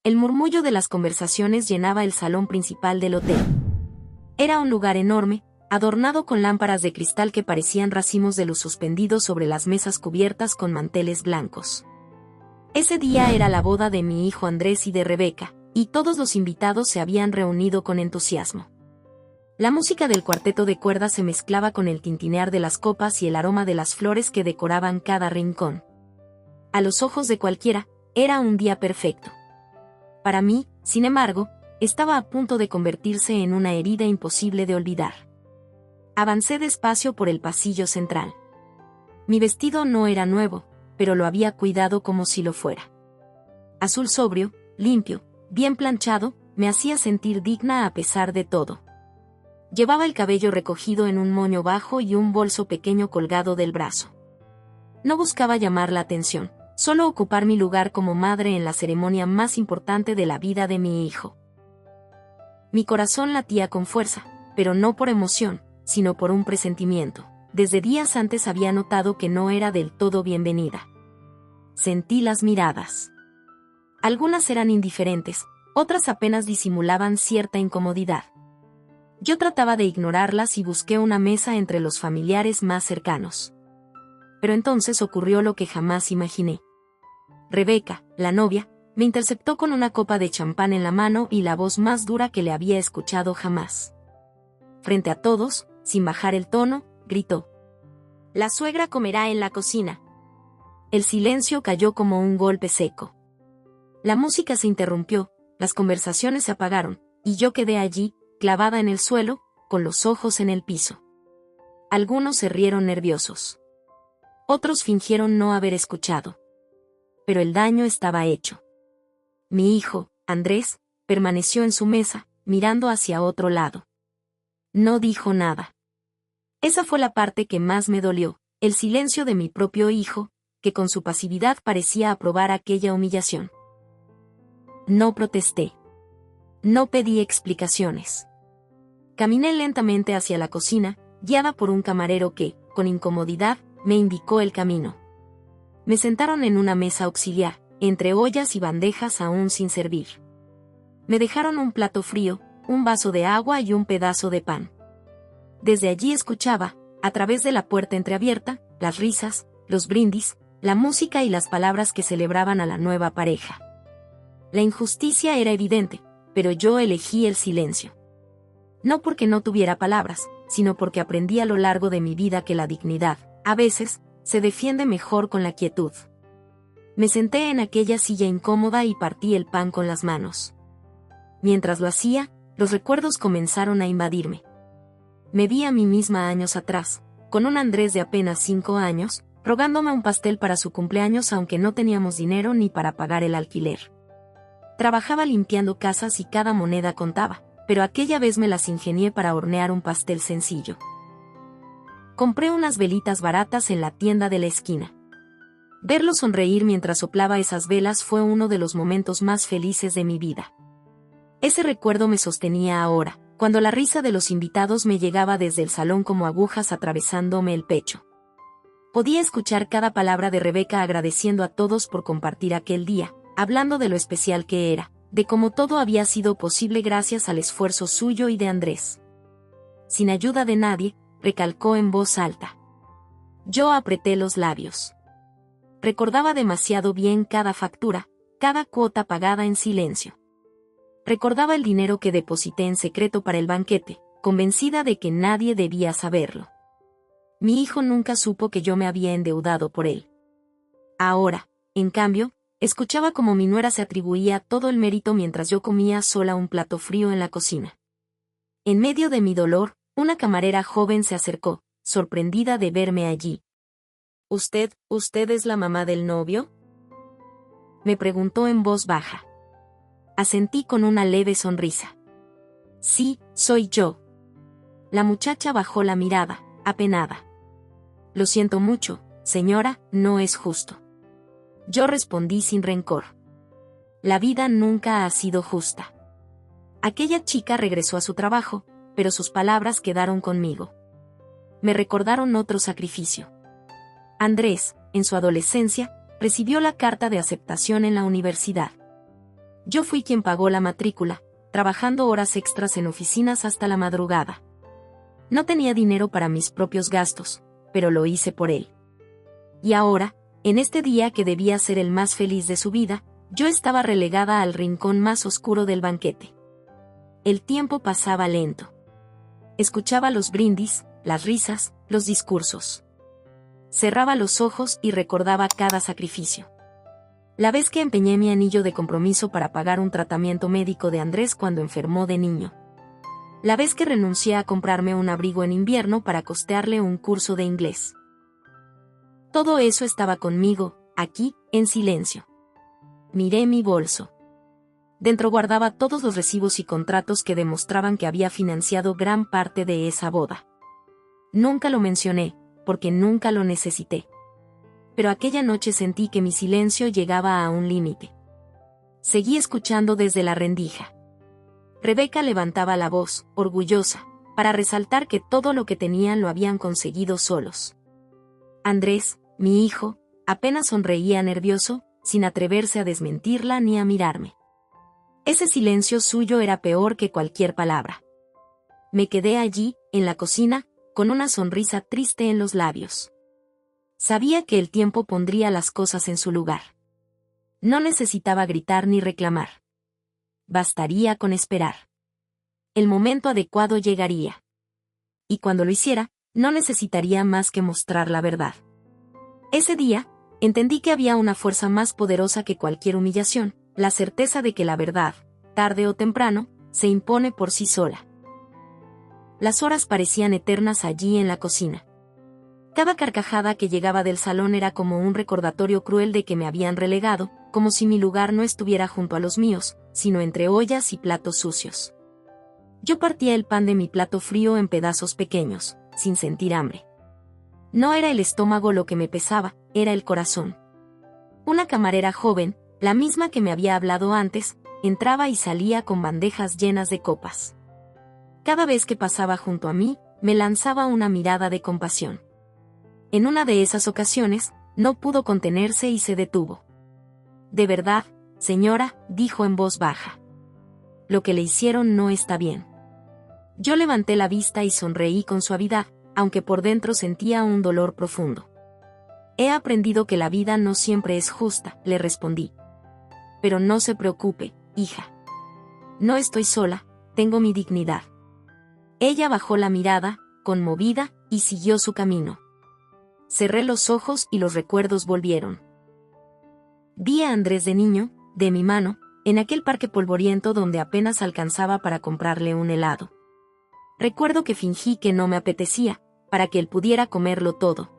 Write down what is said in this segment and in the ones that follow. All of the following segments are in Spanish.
El murmullo de las conversaciones llenaba el salón principal del hotel. Era un lugar enorme, adornado con lámparas de cristal que parecían racimos de luz suspendidos sobre las mesas cubiertas con manteles blancos. Ese día era la boda de mi hijo Andrés y de Rebeca, y todos los invitados se habían reunido con entusiasmo. La música del cuarteto de cuerdas se mezclaba con el tintinear de las copas y el aroma de las flores que decoraban cada rincón. A los ojos de cualquiera, era un día perfecto. Para mí, sin embargo, estaba a punto de convertirse en una herida imposible de olvidar. Avancé despacio por el pasillo central. Mi vestido no era nuevo, pero lo había cuidado como si lo fuera. Azul sobrio, limpio, bien planchado, me hacía sentir digna a pesar de todo. Llevaba el cabello recogido en un moño bajo y un bolso pequeño colgado del brazo. No buscaba llamar la atención, solo ocupar mi lugar como madre en la ceremonia más importante de la vida de mi hijo. Mi corazón latía con fuerza, pero no por emoción, sino por un presentimiento. Desde días antes había notado que no era del todo bienvenida. Sentí las miradas. Algunas eran indiferentes, otras apenas disimulaban cierta incomodidad. Yo trataba de ignorarlas y busqué una mesa entre los familiares más cercanos. Pero entonces ocurrió lo que jamás imaginé. Rebeca, la novia, me interceptó con una copa de champán en la mano y la voz más dura que le había escuchado jamás. Frente a todos, sin bajar el tono, gritó: «La suegra comerá en la cocina». El silencio cayó como un golpe seco. La música se interrumpió, las conversaciones se apagaron, y yo quedé allí, clavada en el suelo, con los ojos en el piso. Algunos se rieron nerviosos. Otros fingieron no haber escuchado. Pero el daño estaba hecho. Mi hijo, Andrés, permaneció en su mesa, mirando hacia otro lado. No dijo nada. Esa fue la parte que más me dolió, el silencio de mi propio hijo, que con su pasividad parecía aprobar aquella humillación. No protesté. No pedí explicaciones. Caminé lentamente hacia la cocina, guiada por un camarero que, con incomodidad, me indicó el camino. Me sentaron en una mesa auxiliar, entre ollas y bandejas aún sin servir. Me dejaron un plato frío, un vaso de agua y un pedazo de pan. Desde allí escuchaba, a través de la puerta entreabierta, las risas, los brindis, la música y las palabras que celebraban a la nueva pareja. La injusticia era evidente, pero yo elegí el silencio. No porque no tuviera palabras, sino porque aprendí a lo largo de mi vida que la dignidad, a veces, se defiende mejor con la quietud. Me senté en aquella silla incómoda y partí el pan con las manos. Mientras lo hacía, los recuerdos comenzaron a invadirme. Me vi a mí misma años atrás, con un Andrés de apenas 5 años, rogándome un pastel para su cumpleaños aunque no teníamos dinero ni para pagar el alquiler. Trabajaba limpiando casas y cada moneda contaba, pero aquella vez me las ingenié para hornear un pastel sencillo. Compré unas velitas baratas en la tienda de la esquina. Verlo sonreír mientras soplaba esas velas fue uno de los momentos más felices de mi vida. Ese recuerdo me sostenía ahora, cuando la risa de los invitados me llegaba desde el salón como agujas atravesándome el pecho. Podía escuchar cada palabra de Rebeca agradeciendo a todos por compartir aquel día, hablando de lo especial que era, de cómo todo había sido posible gracias al esfuerzo suyo y de Andrés. Sin ayuda de nadie, recalcó en voz alta. Yo apreté los labios. Recordaba demasiado bien cada factura, cada cuota pagada en silencio. Recordaba el dinero que deposité en secreto para el banquete, convencida de que nadie debía saberlo. Mi hijo nunca supo que yo me había endeudado por él. Ahora, en cambio, escuchaba cómo mi nuera se atribuía todo el mérito mientras yo comía sola un plato frío en la cocina. En medio de mi dolor, una camarera joven se acercó, sorprendida de verme allí. ¿Usted es la mamá del novio?», me preguntó en voz baja. Asentí con una leve sonrisa. «Sí, soy yo». La muchacha bajó la mirada, apenada. «Lo siento mucho, señora, no es justo». Yo respondí sin rencor. La vida nunca ha sido justa. Aquella chica regresó a su trabajo, pero sus palabras quedaron conmigo. Me recordaron otro sacrificio. Andrés, en su adolescencia, recibió la carta de aceptación en la universidad. Yo fui quien pagó la matrícula, trabajando horas extras en oficinas hasta la madrugada. No tenía dinero para mis propios gastos, pero lo hice por él. Y ahora, en este día que debía ser el más feliz de su vida, yo estaba relegada al rincón más oscuro del banquete. El tiempo pasaba lento. Escuchaba los brindis, las risas, los discursos. Cerraba los ojos y recordaba cada sacrificio. La vez que empeñé mi anillo de compromiso para pagar un tratamiento médico de Andrés cuando enfermó de niño. La vez que renuncié a comprarme un abrigo en invierno para costearle un curso de inglés. Todo eso estaba conmigo, aquí, en silencio. Miré mi bolso. Dentro guardaba todos los recibos y contratos que demostraban que había financiado gran parte de esa boda. Nunca lo mencioné, porque nunca lo necesité. Pero aquella noche sentí que mi silencio llegaba a un límite. Seguí escuchando desde la rendija. Rebeca levantaba la voz, orgullosa, para resaltar que todo lo que tenían lo habían conseguido solos. Andrés, mi hijo, apenas sonreía nervioso, sin atreverse a desmentirla ni a mirarme. Ese silencio suyo era peor que cualquier palabra. Me quedé allí, en la cocina, con una sonrisa triste en los labios. Sabía que el tiempo pondría las cosas en su lugar. No necesitaba gritar ni reclamar. Bastaría con esperar. El momento adecuado llegaría. Y cuando lo hiciera, no necesitaría más que mostrar la verdad. Ese día, entendí que había una fuerza más poderosa que cualquier humillación, la certeza de que la verdad, tarde o temprano, se impone por sí sola. Las horas parecían eternas allí en la cocina. Cada carcajada que llegaba del salón era como un recordatorio cruel de que me habían relegado, como si mi lugar no estuviera junto a los míos, sino entre ollas y platos sucios. Yo partía el pan de mi plato frío en pedazos pequeños, sin sentir hambre. No era el estómago lo que me pesaba, era el corazón. Una camarera joven, la misma que me había hablado antes, entraba y salía con bandejas llenas de copas. Cada vez que pasaba junto a mí, me lanzaba una mirada de compasión. En una de esas ocasiones, no pudo contenerse y se detuvo. «De verdad, señora», dijo en voz baja. «Lo que le hicieron no está bien». Yo levanté la vista y sonreí con suavidad, aunque por dentro sentía un dolor profundo. «He aprendido que la vida no siempre es justa», le respondí. «Pero no se preocupe, hija. No estoy sola, tengo mi dignidad». Ella bajó la mirada, conmovida, y siguió su camino. Cerré los ojos y los recuerdos volvieron. Vi a Andrés de niño, de mi mano, en aquel parque polvoriento donde apenas alcanzaba para comprarle un helado. Recuerdo que fingí que no me apetecía, para que él pudiera comerlo todo.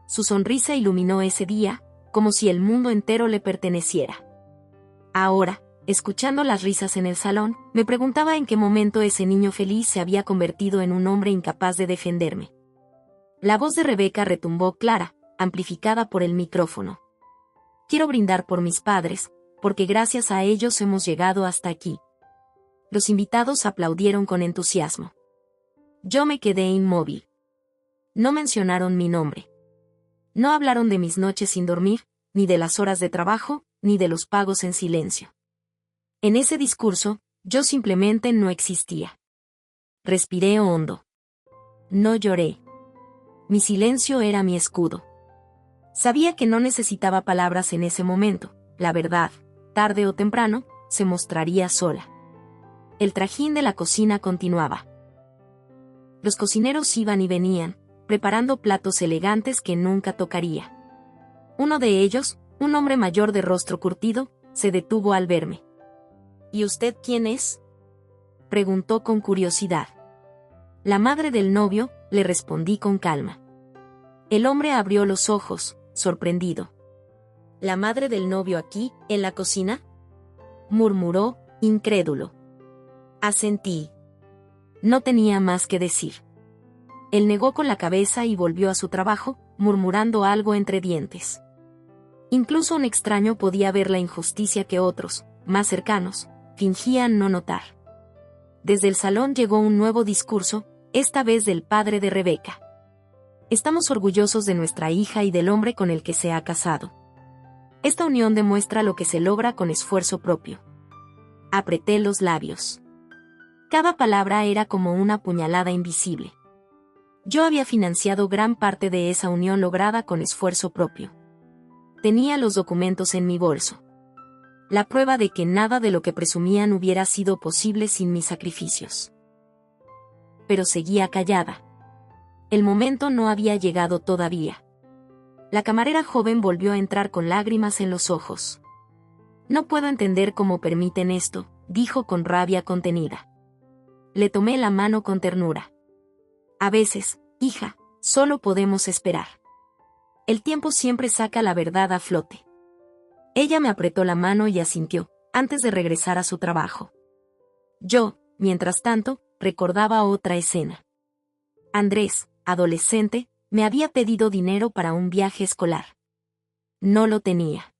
Su sonrisa iluminó ese día, como si el mundo entero le perteneciera. Ahora, escuchando las risas en el salón, me preguntaba en qué momento ese niño feliz se había convertido en un hombre incapaz de defenderme. La voz de Rebeca retumbó clara, amplificada por el micrófono. «Quiero brindar por mis padres, porque gracias a ellos hemos llegado hasta aquí». Los invitados aplaudieron con entusiasmo. Yo me quedé inmóvil. No mencionaron mi nombre. No hablaron de mis noches sin dormir, ni de las horas de trabajo, ni de los pagos en silencio. En ese discurso, yo simplemente no existía. Respiré hondo. No lloré. Mi silencio era mi escudo. Sabía que no necesitaba palabras en ese momento, la verdad, tarde o temprano, se mostraría sola. El trajín de la cocina continuaba. Los cocineros iban y venían, preparando platos elegantes que nunca tocaría. Uno de ellos, un hombre mayor de rostro curtido, se detuvo al verme. «¿Y usted quién es?», preguntó con curiosidad. «La madre del novio», le respondí con calma. El hombre abrió los ojos, sorprendido. «¿La madre del novio aquí, en la cocina?», murmuró, incrédulo. Asentí. No tenía más que decir. Él negó con la cabeza y volvió a su trabajo, murmurando algo entre dientes. Incluso un extraño podía ver la injusticia que otros, más cercanos, fingían no notar. Desde el salón llegó un nuevo discurso, esta vez del padre de Rebeca. «Estamos orgullosos de nuestra hija y del hombre con el que se ha casado. Esta unión demuestra lo que se logra con esfuerzo propio. Apreté los labios. Cada palabra era como una puñalada invisible. Yo había financiado gran parte de esa unión lograda con esfuerzo propio. Tenía los documentos en mi bolso. La prueba de que nada de lo que presumían hubiera sido posible sin mis sacrificios. Pero seguía callada. El momento no había llegado todavía. La camarera joven volvió a entrar con lágrimas en los ojos. No puedo entender cómo permiten esto, dijo con rabia contenida. Le tomé la mano con ternura. A veces, hija, solo podemos esperar. El tiempo siempre saca la verdad a flote. Ella me apretó la mano y asintió, antes de regresar a su trabajo. Yo, mientras tanto, recordaba otra escena. Andrés, adolescente, me había pedido dinero para un viaje escolar. No lo tenía.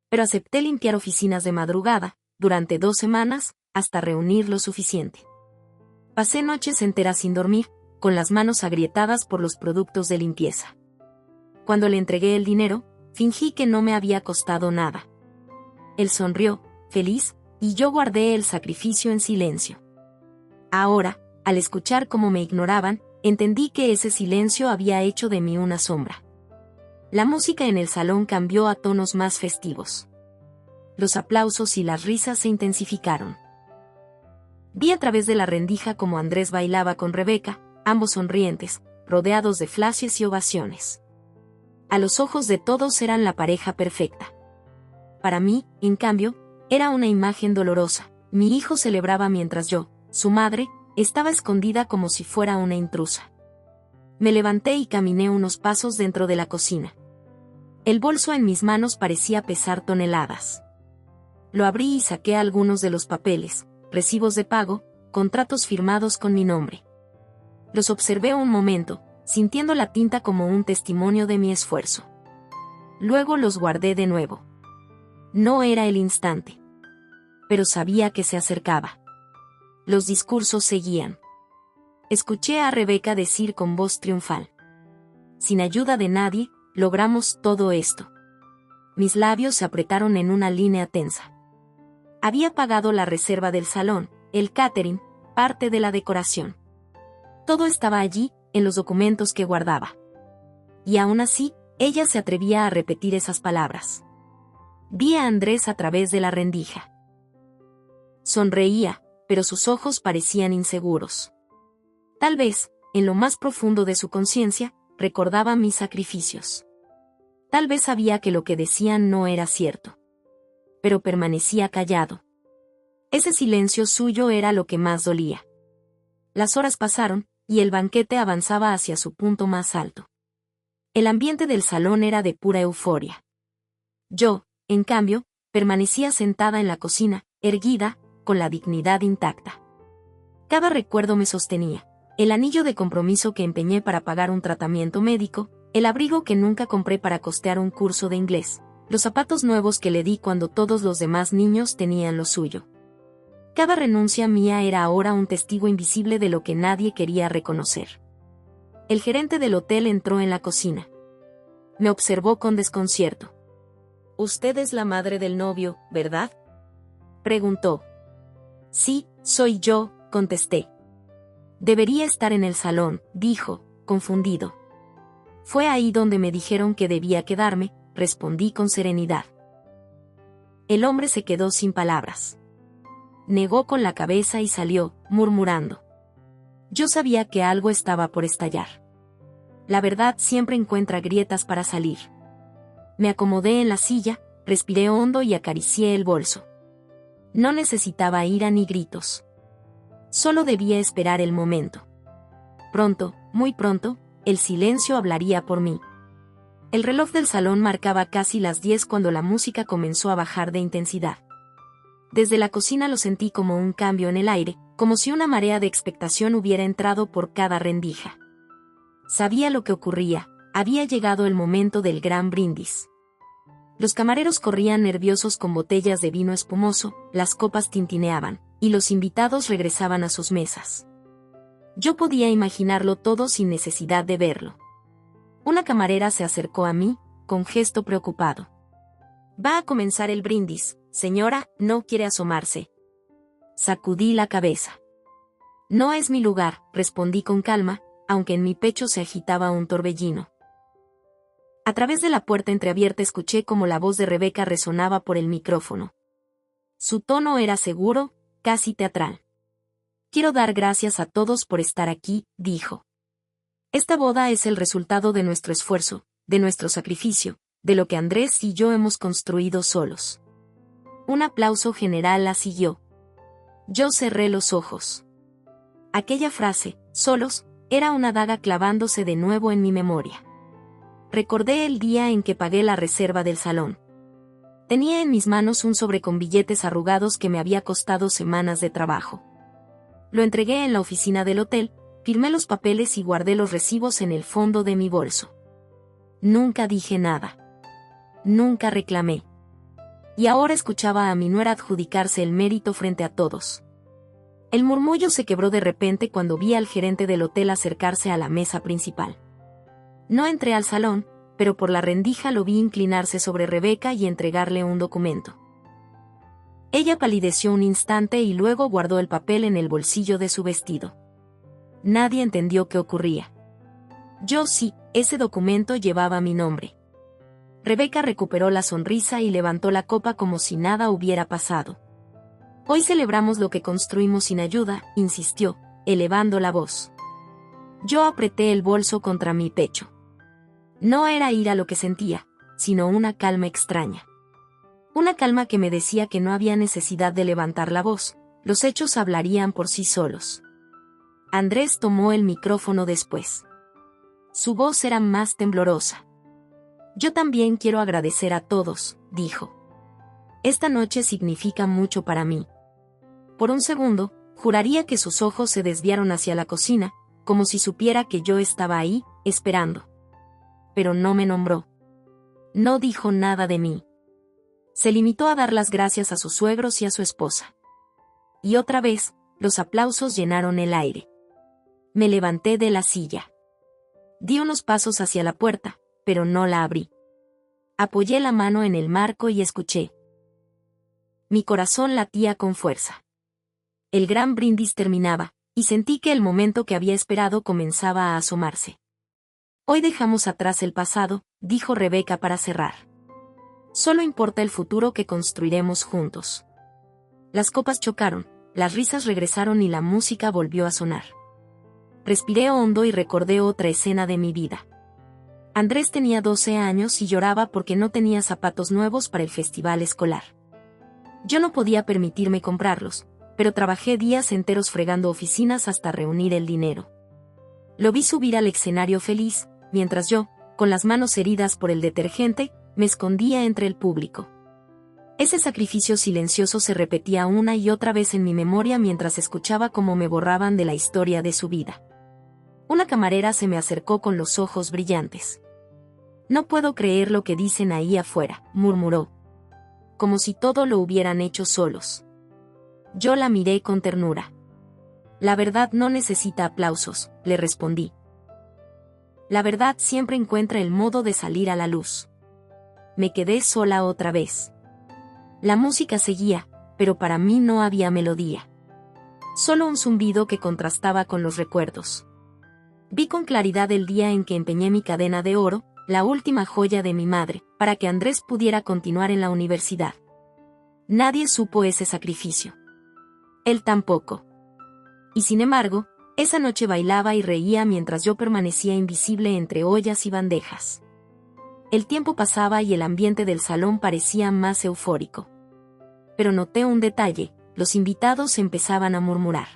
Pero acepté limpiar oficinas de madrugada, durante 2 semanas, hasta reunir lo suficiente. Pasé noches enteras sin dormir, con las manos agrietadas por los productos de limpieza. Cuando le entregué el dinero, fingí que no me había costado nada. Él sonrió, feliz, y yo guardé el sacrificio en silencio. Ahora, al escuchar cómo me ignoraban, entendí que ese silencio había hecho de mí una sombra. La música en el salón cambió a tonos más festivos. Los aplausos y las risas se intensificaron. Vi a través de la rendija cómo Andrés bailaba con Rebeca, ambos sonrientes, rodeados de flashes y ovaciones. A los ojos de todos eran la pareja perfecta. Para mí, en cambio, era una imagen dolorosa. Mi hijo celebraba mientras yo, su madre, estaba escondida como si fuera una intrusa. Me levanté y caminé unos pasos dentro de la cocina. El bolso en mis manos parecía pesar toneladas. Lo abrí y saqué algunos de los papeles, recibos de pago, contratos firmados con mi nombre. Los observé un momento, sintiendo la tinta como un testimonio de mi esfuerzo. Luego los guardé de nuevo. No era el instante. Pero sabía que se acercaba. Los discursos seguían. Escuché a Rebeca decir con voz triunfal: sin ayuda de nadie, logramos todo esto. Mis labios se apretaron en una línea tensa. Había pagado la reserva del salón, el catering, parte de la decoración. Todo estaba allí, en los documentos que guardaba. Y aún así, ella se atrevía a repetir esas palabras. Vi a Andrés a través de la rendija. Sonreía, pero sus ojos parecían inseguros. Tal vez, en lo más profundo de su conciencia, recordaba mis sacrificios. Tal vez sabía que lo que decían no era cierto. Pero permanecía callado. Ese silencio suyo era lo que más dolía. Las horas pasaron, y el banquete avanzaba hacia su punto más alto. El ambiente del salón era de pura euforia. Yo, en cambio, permanecía sentada en la cocina, erguida, con la dignidad intacta. Cada recuerdo me sostenía: el anillo de compromiso que empeñé para pagar un tratamiento médico, el abrigo que nunca compré para costear un curso de inglés, los zapatos nuevos que le di cuando todos los demás niños tenían lo suyo. Cada renuncia mía era ahora un testigo invisible de lo que nadie quería reconocer. El gerente del hotel entró en la cocina. Me observó con desconcierto. «Usted es la madre del novio, ¿verdad?», preguntó. «Sí, soy yo», contesté. «Debería estar en el salón», dijo, confundido. «Fue ahí donde me dijeron que debía quedarme», respondí con serenidad. El hombre se quedó sin palabras. Negó con la cabeza y salió, murmurando. Yo sabía que algo estaba por estallar. La verdad siempre encuentra grietas para salir. Me acomodé en la silla, respiré hondo y acaricié el bolso. No necesitaba ira ni gritos. Solo debía esperar el momento. Pronto, muy pronto, el silencio hablaría por mí. El reloj del salón marcaba casi las 10 cuando la música comenzó a bajar de intensidad. Desde la cocina lo sentí como un cambio en el aire, como si una marea de expectación hubiera entrado por cada rendija. Sabía lo que ocurría, había llegado el momento del gran brindis. Los camareros corrían nerviosos con botellas de vino espumoso, las copas tintineaban, y los invitados regresaban a sus mesas. Yo podía imaginarlo todo sin necesidad de verlo. Una camarera se acercó a mí, con gesto preocupado. «Va a comenzar el brindis, señora, ¿no quiere asomarse?», Sacudí la cabeza. No es mi lugar, respondí con calma, aunque en mi pecho se agitaba un torbellino. A través de la puerta entreabierta escuché como la voz de Rebeca resonaba por el micrófono. Su tono era seguro, casi teatral. Quiero dar gracias a todos por estar aquí, dijo. Esta boda es el resultado de nuestro esfuerzo, de nuestro sacrificio, de lo que Andrés y yo hemos construido solos. Un aplauso general la siguió. Yo cerré los ojos. Aquella frase, solos, era una daga clavándose de nuevo en mi memoria. Recordé el día en que pagué la reserva del salón. Tenía en mis manos un sobre con billetes arrugados que me había costado semanas de trabajo. Lo entregué en la oficina del hotel, firmé los papeles y guardé los recibos en el fondo de mi bolso. Nunca dije nada. Nunca reclamé. Y ahora escuchaba a mi nuera adjudicarse el mérito frente a todos. El murmullo se quebró de repente cuando vi al gerente del hotel acercarse a la mesa principal. No entré al salón, pero por la rendija lo vi inclinarse sobre Rebeca y entregarle un documento. Ella palideció un instante y luego guardó el papel en el bolsillo de su vestido. Nadie entendió qué ocurría. Yo sí, ese documento llevaba mi nombre. Rebeca recuperó la sonrisa y levantó la copa como si nada hubiera pasado. Hoy celebramos lo que construimos sin ayuda, insistió, elevando la voz. Yo apreté el bolso contra mi pecho. No era ira lo que sentía, sino una calma extraña. Una calma que me decía que no había necesidad de levantar la voz, los hechos hablarían por sí solos. Andrés tomó el micrófono después. Su voz era más temblorosa. Yo también quiero agradecer a todos, dijo. Esta noche significa mucho para mí. Por un segundo, juraría que sus ojos se desviaron hacia la cocina, como si supiera que yo estaba ahí, esperando. Pero no me nombró. No dijo nada de mí. Se limitó a dar las gracias a sus suegros y a su esposa. Y otra vez, los aplausos llenaron el aire. Me levanté de la silla. Di unos pasos hacia la puerta, pero no la abrí. Apoyé la mano en el marco y escuché. Mi corazón latía con fuerza. El gran brindis terminaba, y sentí que el momento que había esperado comenzaba a asomarse. Hoy dejamos atrás el pasado, dijo Rebeca para cerrar. Solo importa el futuro que construiremos juntos. Las copas chocaron, las risas regresaron y la música volvió a sonar. Respiré hondo y recordé otra escena de mi vida. Andrés tenía 12 años y lloraba porque no tenía zapatos nuevos para el festival escolar. Yo no podía permitirme comprarlos, pero trabajé días enteros fregando oficinas hasta reunir el dinero. Lo vi subir al escenario feliz, mientras yo, con las manos heridas por el detergente, me escondía entre el público. Ese sacrificio silencioso se repetía una y otra vez en mi memoria mientras escuchaba cómo me borraban de la historia de su vida. Una camarera se me acercó con los ojos brillantes. No puedo creer lo que dicen ahí afuera, murmuró. Como si todo lo hubieran hecho solos. Yo la miré con ternura. La verdad no necesita aplausos, le respondí. La verdad siempre encuentra el modo de salir a la luz. Me quedé sola otra vez. La música seguía, pero para mí no había melodía. Solo un zumbido que contrastaba con los recuerdos. Vi con claridad el día en que empeñé mi cadena de oro, la última joya de mi madre, para que Andrés pudiera continuar en la universidad. Nadie supo ese sacrificio. Él tampoco. Y sin embargo, esa noche bailaba y reía mientras yo permanecía invisible entre ollas y bandejas. El tiempo pasaba y el ambiente del salón parecía más eufórico. Pero noté un detalle, los invitados empezaban a murmurar.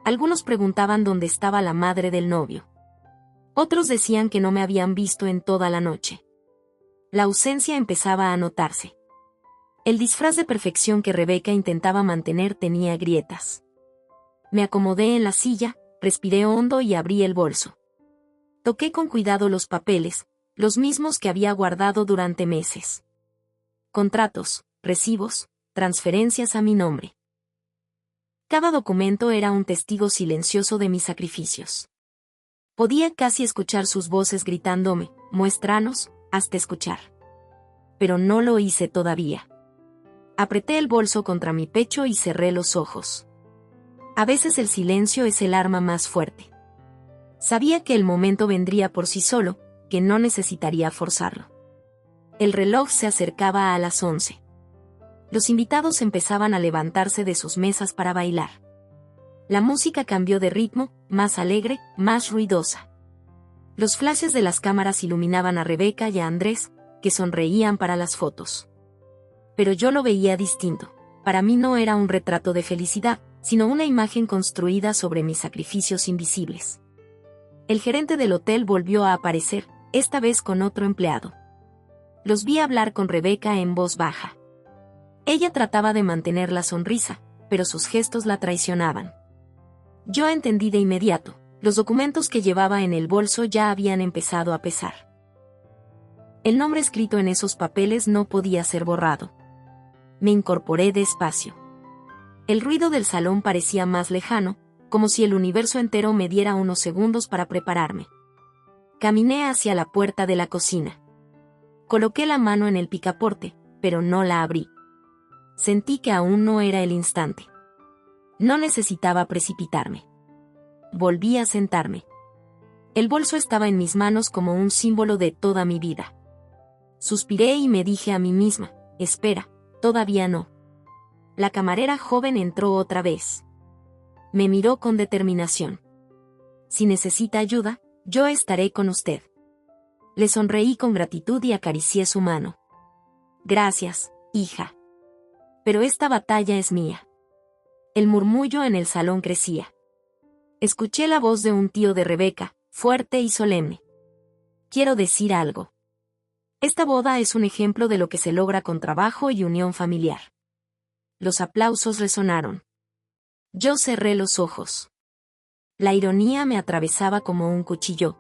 Algunos preguntaban dónde estaba la madre del novio. Otros decían que no me habían visto en toda la noche. La ausencia empezaba a notarse. El disfraz de perfección que Rebeca intentaba mantener tenía grietas. Me acomodé en la silla, respiré hondo y abrí el bolso. Toqué con cuidado los papeles, los mismos que había guardado durante meses. Contratos, recibos, transferencias a mi nombre. Cada documento era un testigo silencioso de mis sacrificios. Podía casi escuchar sus voces gritándome, muéstranos, hasta escuchar. Pero no lo hice todavía. Apreté el bolso contra mi pecho y cerré los ojos. A veces el silencio es el arma más fuerte. Sabía que el momento vendría por sí solo, que no necesitaría forzarlo. El reloj se acercaba a las 11. Los invitados empezaban a levantarse de sus mesas para bailar. La música cambió de ritmo, más alegre, más ruidosa. Los flashes de las cámaras iluminaban a Rebeca y a Andrés, que sonreían para las fotos. Pero yo lo veía distinto. Para mí no era un retrato de felicidad, sino una imagen construida sobre mis sacrificios invisibles. El gerente del hotel volvió a aparecer, esta vez con otro empleado. Los vi hablar con Rebeca en voz baja. Ella trataba de mantener la sonrisa, pero sus gestos la traicionaban. Yo entendí de inmediato, los documentos que llevaba en el bolso ya habían empezado a pesar. El nombre escrito en esos papeles no podía ser borrado. Me incorporé despacio. El ruido del salón parecía más lejano, como si el universo entero me diera unos segundos para prepararme. Caminé hacia la puerta de la cocina. Coloqué la mano en el picaporte, pero no la abrí. Sentí que aún no era el instante. No necesitaba precipitarme. Volví a sentarme. El bolso estaba en mis manos como un símbolo de toda mi vida. Suspiré y me dije a mí misma, espera, todavía no. La camarera joven entró otra vez. Me miró con determinación. Si necesita ayuda, yo estaré con usted. Le sonreí con gratitud y acaricié su mano. Gracias, hija. Pero esta batalla es mía. El murmullo en el salón crecía. Escuché la voz de un tío de Rebeca, fuerte y solemne. Quiero decir algo. Esta boda es un ejemplo de lo que se logra con trabajo y unión familiar. Los aplausos resonaron. Yo cerré los ojos. La ironía me atravesaba como un cuchillo.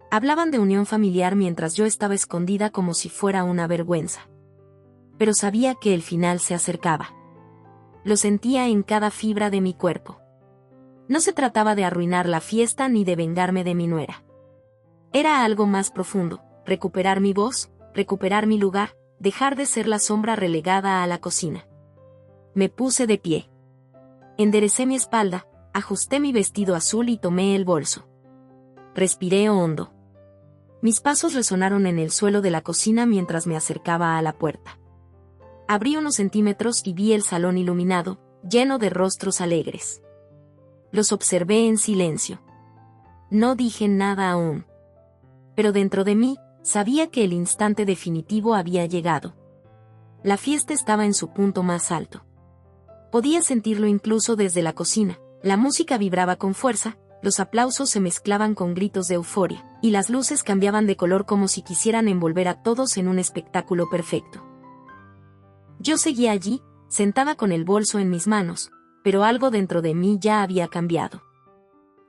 Hablaban de unión familiar mientras yo estaba escondida como si fuera una vergüenza. Pero sabía que el final se acercaba. Lo sentía en cada fibra de mi cuerpo. No se trataba de arruinar la fiesta ni de vengarme de mi nuera. Era algo más profundo, recuperar mi voz, recuperar mi lugar, dejar de ser la sombra relegada a la cocina. Me puse de pie. Enderecé mi espalda, ajusté mi vestido azul y tomé el bolso. Respiré hondo. Mis pasos resonaron en el suelo de la cocina mientras me acercaba a la puerta. Abrí unos centímetros y vi el salón iluminado, lleno de rostros alegres. Los observé en silencio. No dije nada aún. Pero dentro de mí, sabía que el instante definitivo había llegado. La fiesta estaba en su punto más alto. Podía sentirlo incluso desde la cocina. La música vibraba con fuerza, los aplausos se mezclaban con gritos de euforia, y las luces cambiaban de color como si quisieran envolver a todos en un espectáculo perfecto. Yo seguía allí, sentada con el bolso en mis manos, pero algo dentro de mí ya había cambiado.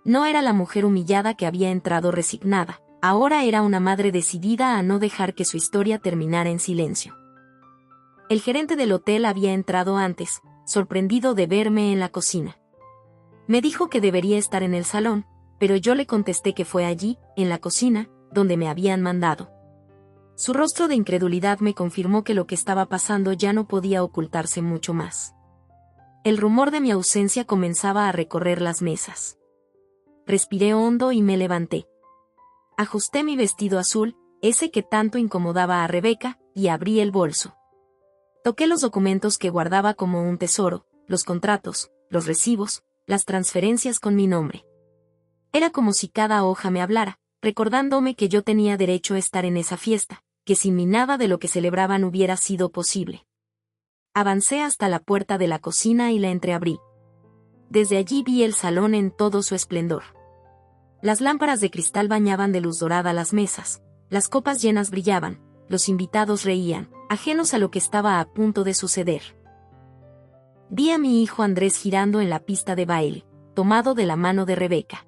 No era la mujer humillada que había entrado resignada, ahora era una madre decidida a no dejar que su historia terminara en silencio. El gerente del hotel había entrado antes, sorprendido de verme en la cocina. Me dijo que debería estar en el salón, pero yo le contesté que fue allí, en la cocina, donde me habían mandado. Su rostro de incredulidad me confirmó que lo que estaba pasando ya no podía ocultarse mucho más. El rumor de mi ausencia comenzaba a recorrer las mesas. Respiré hondo y me levanté. Ajusté mi vestido azul, ese que tanto incomodaba a Rebeca, y abrí el bolso. Toqué los documentos que guardaba como un tesoro, los contratos, los recibos, las transferencias con mi nombre. Era como si cada hoja me hablara, recordándome que yo tenía derecho a estar en esa fiesta, que sin mí nada de lo que celebraban hubiera sido posible. Avancé hasta la puerta de la cocina y la entreabrí. Desde allí vi el salón en todo su esplendor. Las lámparas de cristal bañaban de luz dorada las mesas, las copas llenas brillaban, los invitados reían, ajenos a lo que estaba a punto de suceder. Vi a mi hijo Andrés girando en la pista de baile, tomado de la mano de Rebeca.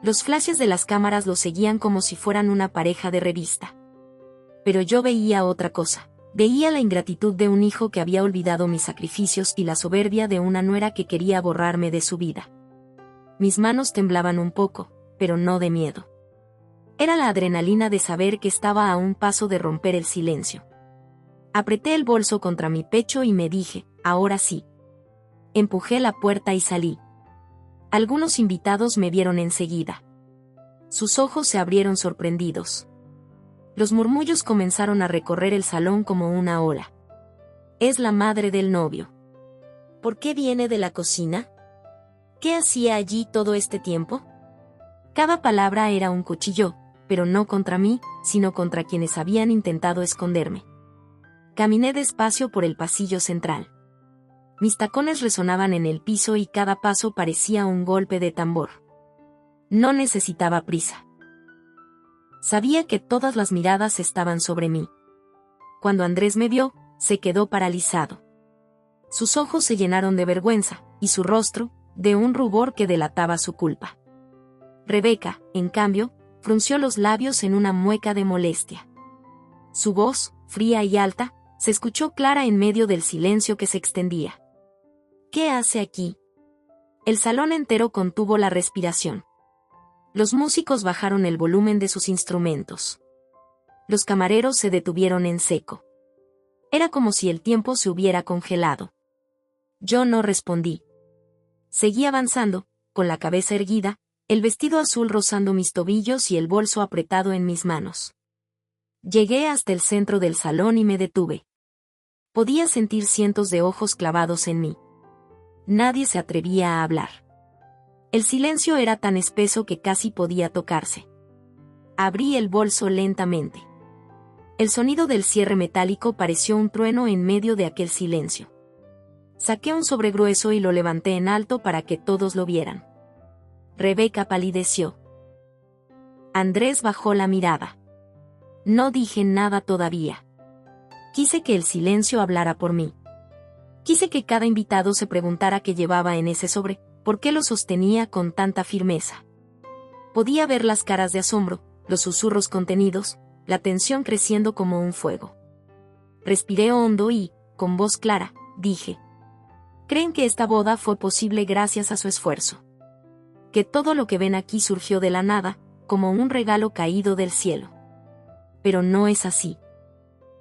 Los flashes de las cámaras lo seguían como si fueran una pareja de revista. Pero yo veía otra cosa. Veía la ingratitud de un hijo que había olvidado mis sacrificios y la soberbia de una nuera que quería borrarme de su vida. Mis manos temblaban un poco, pero no de miedo. Era la adrenalina de saber que estaba a un paso de romper el silencio. Apreté el bolso contra mi pecho y me dije, ahora sí. Empujé la puerta y salí. Algunos invitados me vieron enseguida. Sus ojos se abrieron sorprendidos. Los murmullos comenzaron a recorrer el salón como una ola. Es la madre del novio. ¿Por qué viene de la cocina? ¿Qué hacía allí todo este tiempo? Cada palabra era un cuchillo, pero no contra mí, sino contra quienes habían intentado esconderme. Caminé despacio por el pasillo central. Mis tacones resonaban en el piso y cada paso parecía un golpe de tambor. No necesitaba prisa. Sabía que todas las miradas estaban sobre mí. Cuando Andrés me vio, se quedó paralizado. Sus ojos se llenaron de vergüenza, y su rostro, de un rubor que delataba su culpa. Rebeca, en cambio, frunció los labios en una mueca de molestia. Su voz, fría y alta, se escuchó clara en medio del silencio que se extendía. ¿Qué hace aquí? El salón entero contuvo la respiración. Los músicos bajaron el volumen de sus instrumentos. Los camareros se detuvieron en seco. Era como si el tiempo se hubiera congelado. Yo no respondí. Seguí avanzando, con la cabeza erguida, el vestido azul rozando mis tobillos y el bolso apretado en mis manos. Llegué hasta el centro del salón y me detuve. Podía sentir cientos de ojos clavados en mí. Nadie se atrevía a hablar. El silencio era tan espeso que casi podía tocarse. Abrí el bolso lentamente. El sonido del cierre metálico pareció un trueno en medio de aquel silencio. Saqué un sobre grueso y lo levanté en alto para que todos lo vieran. Rebeca palideció. Andrés bajó la mirada. No dije nada todavía. Quise que el silencio hablara por mí. Quise que cada invitado se preguntara qué llevaba en ese sobre, por qué lo sostenía con tanta firmeza. Podía ver las caras de asombro, los susurros contenidos, la tensión creciendo como un fuego. Respiré hondo y, con voz clara, dije: ¿creen que esta boda fue posible gracias a su esfuerzo? Que todo lo que ven aquí surgió de la nada, como un regalo caído del cielo. Pero no es así.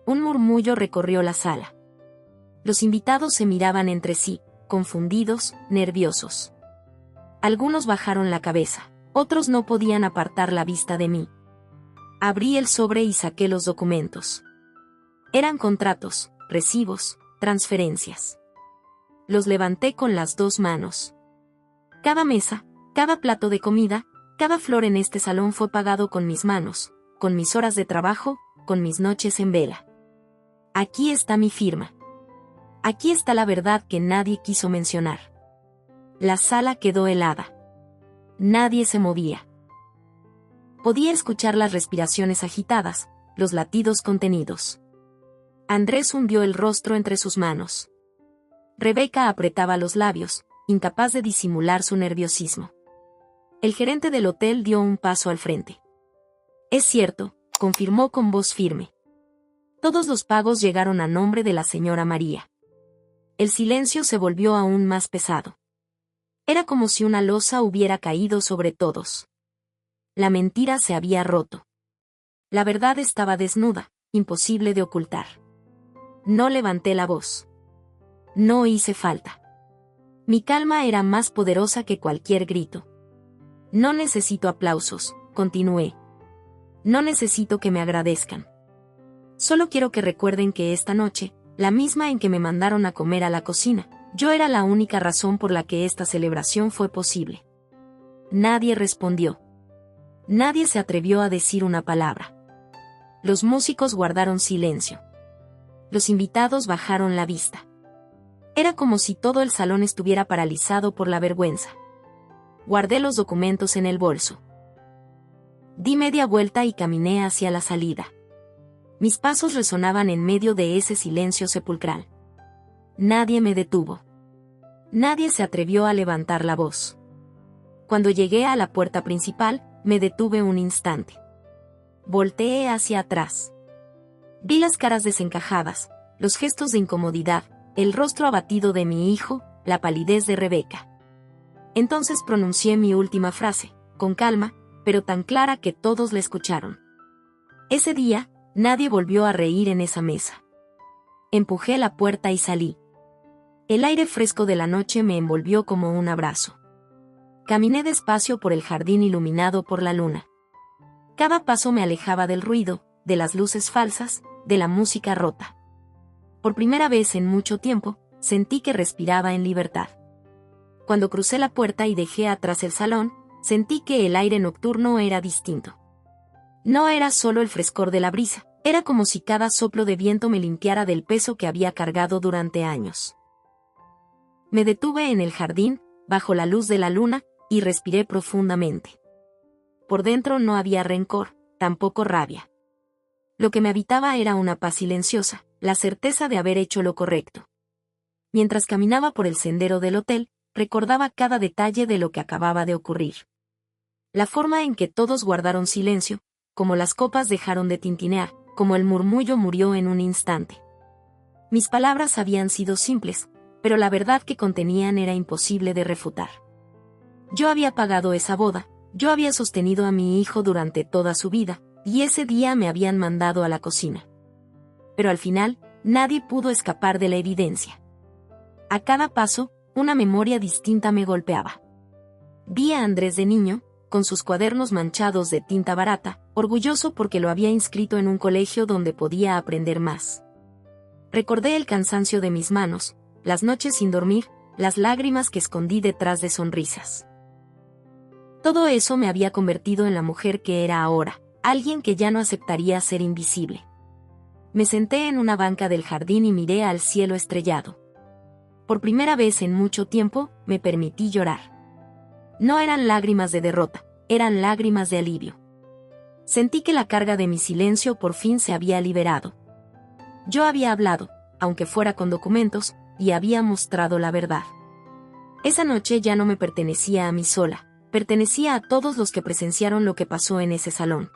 Un murmullo recorrió la sala. Los invitados se miraban entre sí, confundidos, nerviosos. Algunos bajaron la cabeza, otros no podían apartar la vista de mí. Abrí el sobre y saqué los documentos. Eran contratos, recibos, transferencias. Los levanté con las dos manos. Cada mesa, cada plato de comida, cada flor en este salón fue pagado con mis manos, con mis horas de trabajo, con mis noches en vela. Aquí está mi firma. Aquí está la verdad que nadie quiso mencionar. La sala quedó helada. Nadie se movía. Podía escuchar las respiraciones agitadas, los latidos contenidos. Andrés hundió el rostro entre sus manos. Rebeca apretaba los labios, incapaz de disimular su nerviosismo. El gerente del hotel dio un paso al frente. Es cierto, confirmó con voz firme. Todos los pagos llegaron a nombre de la señora María. El silencio se volvió aún más pesado. Era como si una losa hubiera caído sobre todos. La mentira se había roto. La verdad estaba desnuda, imposible de ocultar. No levanté la voz. No hice falta. Mi calma era más poderosa que cualquier grito. No necesito aplausos, continué. No necesito que me agradezcan. Solo quiero que recuerden que esta noche, la misma en que me mandaron a comer a la cocina, yo era la única razón por la que esta celebración fue posible. Nadie respondió. Nadie se atrevió a decir una palabra. Los músicos guardaron silencio. Los invitados bajaron la vista. Era como si todo el salón estuviera paralizado por la vergüenza. Guardé los documentos en el bolso. Di media vuelta y caminé hacia la salida. Mis pasos resonaban en medio de ese silencio sepulcral. Nadie me detuvo. Nadie se atrevió a levantar la voz. Cuando llegué a la puerta principal, me detuve un instante. Volteé hacia atrás. Vi las caras desencajadas, los gestos de incomodidad, el rostro abatido de mi hijo, la palidez de Rebeca. Entonces pronuncié mi última frase, con calma, pero tan clara que todos la escucharon. Ese día, nadie volvió a reír en esa mesa. Empujé la puerta y salí. El aire fresco de la noche me envolvió como un abrazo. Caminé despacio por el jardín iluminado por la luna. Cada paso me alejaba del ruido, de las luces falsas, de la música rota. Por primera vez en mucho tiempo, sentí que respiraba en libertad. Cuando crucé la puerta y dejé atrás el salón, sentí que el aire nocturno era distinto. No era solo el frescor de la brisa, era como si cada soplo de viento me limpiara del peso que había cargado durante años. Me detuve en el jardín, bajo la luz de la luna, y respiré profundamente. Por dentro no había rencor, tampoco rabia. Lo que me habitaba era una paz silenciosa, la certeza de haber hecho lo correcto. Mientras caminaba por el sendero del hotel, recordaba cada detalle de lo que acababa de ocurrir. La forma en que todos guardaron silencio, como las copas dejaron de tintinear, como el murmullo murió en un instante. Mis palabras habían sido simples, pero la verdad que contenían era imposible de refutar. Yo había pagado esa boda, yo había sostenido a mi hijo durante toda su vida, y ese día me habían mandado a la cocina. Pero al final, nadie pudo escapar de la evidencia. A cada paso, una memoria distinta me golpeaba. Vi a Andrés de niño, con sus cuadernos manchados de tinta barata, orgulloso porque lo había inscrito en un colegio donde podía aprender más. Recordé el cansancio de mis manos, las noches sin dormir, las lágrimas que escondí detrás de sonrisas. Todo eso me había convertido en la mujer que era ahora, alguien que ya no aceptaría ser invisible. Me senté en una banca del jardín y miré al cielo estrellado. Por primera vez en mucho tiempo, me permití llorar. No eran lágrimas de derrota, eran lágrimas de alivio. Sentí que la carga de mi silencio por fin se había liberado. Yo había hablado, aunque fuera con documentos, y había mostrado la verdad. Esa noche ya no me pertenecía a mí sola, pertenecía a todos los que presenciaron lo que pasó en ese salón.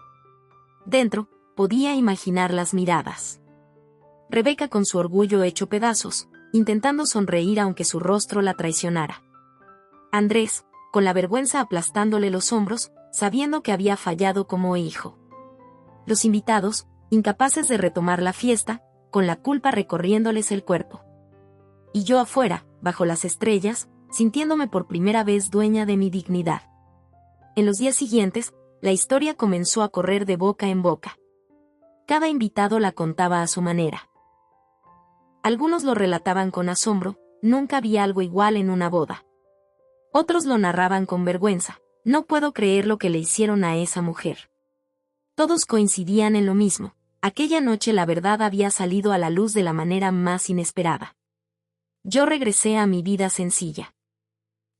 Dentro, podía imaginar las miradas. Rebeca con su orgullo hecho pedazos, intentando sonreír aunque su rostro la traicionara. Andrés, con la vergüenza aplastándole los hombros, sabiendo que había fallado como hijo. Los invitados, incapaces de retomar la fiesta, con la culpa recorriéndoles el cuerpo. Y yo afuera, bajo las estrellas, sintiéndome por primera vez dueña de mi dignidad. En los días siguientes, la historia comenzó a correr de boca en boca. Cada invitado la contaba a su manera. Algunos lo relataban con asombro, nunca había algo igual en una boda. Otros lo narraban con vergüenza, no puedo creer lo que le hicieron a esa mujer. Todos coincidían en lo mismo, aquella noche la verdad había salido a la luz de la manera más inesperada. Yo regresé a mi vida sencilla.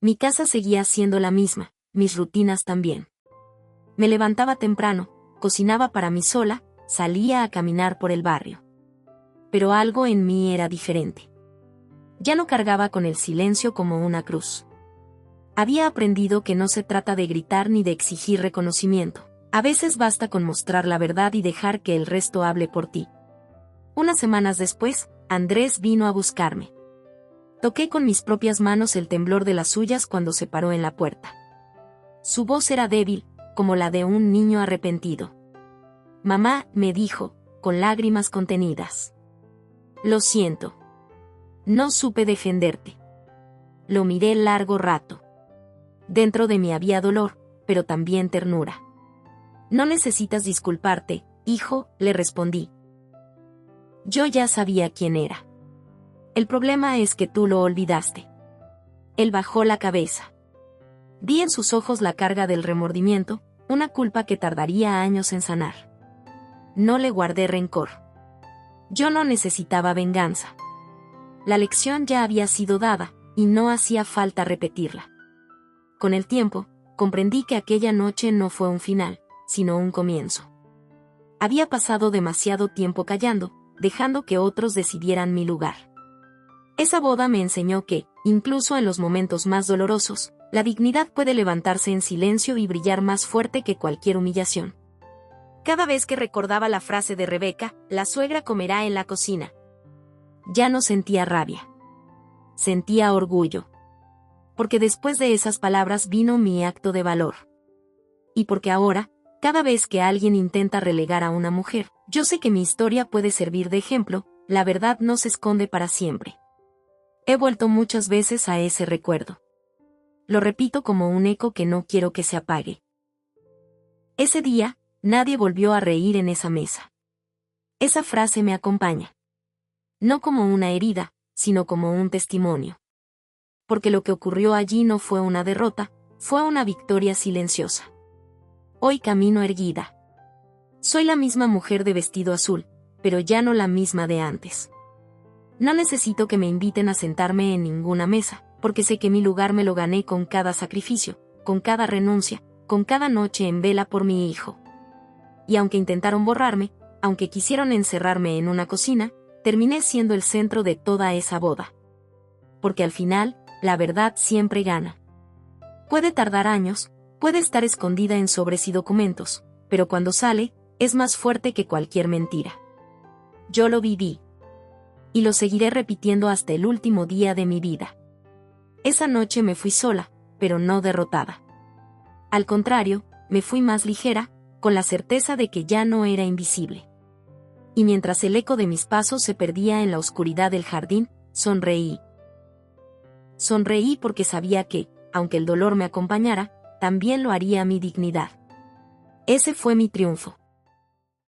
Mi casa seguía siendo la misma, mis rutinas también. Me levantaba temprano, cocinaba para mí sola, salía a caminar por el barrio. Pero algo en mí era diferente. Ya no cargaba con el silencio como una cruz. Había aprendido que no se trata de gritar ni de exigir reconocimiento. A veces basta con mostrar la verdad y dejar que el resto hable por ti. Unas semanas después, Andrés vino a buscarme. Toqué con mis propias manos el temblor de las suyas cuando se paró en la puerta. Su voz era débil, como la de un niño arrepentido. Mamá, me dijo, con lágrimas contenidas. Lo siento. No supe defenderte. Lo miré largo rato. Dentro de mí había dolor, pero también ternura. No necesitas disculparte, hijo, le respondí. Yo ya sabía quién era. El problema es que tú lo olvidaste. Él bajó la cabeza. Vi en sus ojos la carga del remordimiento, una culpa que tardaría años en sanar. No le guardé rencor. Yo no necesitaba venganza. La lección ya había sido dada, y no hacía falta repetirla. Con el tiempo, comprendí que aquella noche no fue un final, sino un comienzo. Había pasado demasiado tiempo callando, dejando que otros decidieran mi lugar. Esa boda me enseñó que, incluso en los momentos más dolorosos, la dignidad puede levantarse en silencio y brillar más fuerte que cualquier humillación. Cada vez que recordaba la frase de Rebeca, la suegra comerá en la cocina. Ya no sentía rabia. Sentía orgullo. Porque después de esas palabras vino mi acto de valor. Y porque ahora, cada vez que alguien intenta relegar a una mujer, yo sé que mi historia puede servir de ejemplo, la verdad no se esconde para siempre. He vuelto muchas veces a ese recuerdo. Lo repito como un eco que no quiero que se apague. Ese día, nadie volvió a reír en esa mesa. Esa frase me acompaña. No como una herida, sino como un testimonio. Porque lo que ocurrió allí no fue una derrota, fue una victoria silenciosa. Hoy camino erguida. Soy la misma mujer de vestido azul, pero ya no la misma de antes. No necesito que me inviten a sentarme en ninguna mesa, porque sé que mi lugar me lo gané con cada sacrificio, con cada renuncia, con cada noche en vela por mi hijo. Y aunque intentaron borrarme, aunque quisieron encerrarme en una cocina, terminé siendo el centro de toda esa boda. Porque al final, la verdad siempre gana. Puede tardar años, puede estar escondida en sobres y documentos, pero cuando sale, es más fuerte que cualquier mentira. Yo lo viví. Y lo seguiré repitiendo hasta el último día de mi vida. Esa noche me fui sola, pero no derrotada. Al contrario, me fui más ligera, con la certeza de que ya no era invisible. Y mientras el eco de mis pasos se perdía en la oscuridad del jardín, sonreí. Sonreí porque sabía que, aunque el dolor me acompañara, también lo haría mi dignidad. Ese fue mi triunfo.